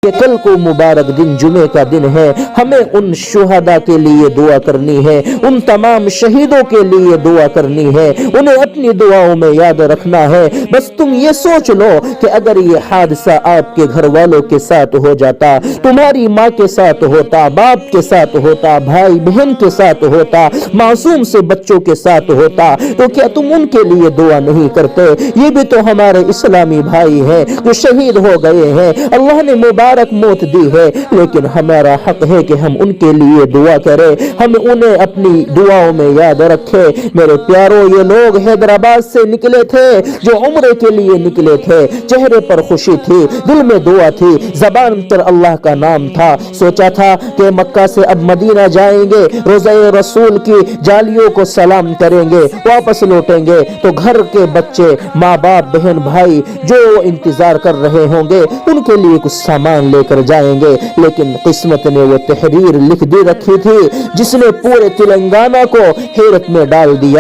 کہ کل کو مبارک دن جمعے کا دن ہے، ہمیں ان شہداء کے لیے دعا کرنی ہے، ان تمام شہیدوں کے لیے دعا کرنی ہے، انہیں اپنی دعاؤں میں یاد رکھنا ہے۔ بس تم یہ سوچ لو کہ اگر یہ حادثہ آپ کے گھر والوں کے ساتھ ہو جاتا، تمہاری ماں کے ساتھ ہوتا، باپ کے ساتھ ہوتا، بھائی بہن کے ساتھ ہوتا، معصوم سے بچوں کے ساتھ ہوتا، تو کیا تم ان کے لیے دعا نہیں کرتے؟ یہ بھی تو ہمارے اسلامی بھائی ہیں جو شہید ہو گئے ہیں، اللہ نے مبارک موت دی ہے، لیکن ہمارا حق ہے کہ ہم ان کے لیے دعا کریں، ہم انہیں اپنی دعاؤں میں یاد رکھیں۔ میرے پیاروں، یہ لوگ حیدرآباد سے نکلے تھے، جو عمرے کے لیے نکلے تھے، چہرے پر خوشی تھی، دل میں دعا تھی، زبان پر اللہ کا نام تھا، سوچا تھا کہ مکہ سے اب مدینہ جائیں گے، روضہ رسول کی جالیوں کو سلام کریں گے، واپس لوٹیں گے تو گھر کے بچے، ماں باپ، بہن بھائی جو انتظار کر رہے ہوں گے ان کے لیے کچھ سامان لے کر جائیں گے، لیکن قسمت نے وہ تحریر لکھ دی رکھی تھی جس نے پورے تلنگانہ کو حیرت میں ڈال دیا۔